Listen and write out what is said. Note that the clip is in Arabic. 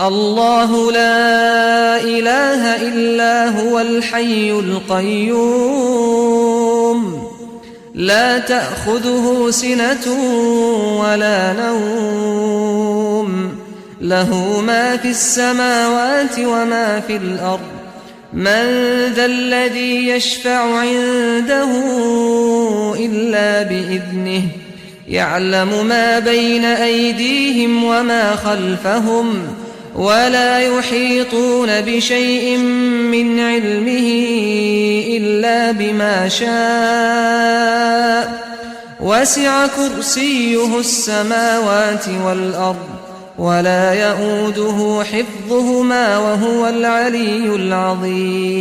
الله لا إله إلا هو الحي القيوم لا تأخذه سنة ولا نوم له ما في السماوات وما في الأرض من ذا الذي يشفع عنده إلا بإذنه يعلم ما بين أيديهم وما خلفهم ولا يحيطون بشيء من علمه إلا بما شاء وسع كرسيه السماوات والأرض ولا يئوده حفظهما وهو العلي العظيم.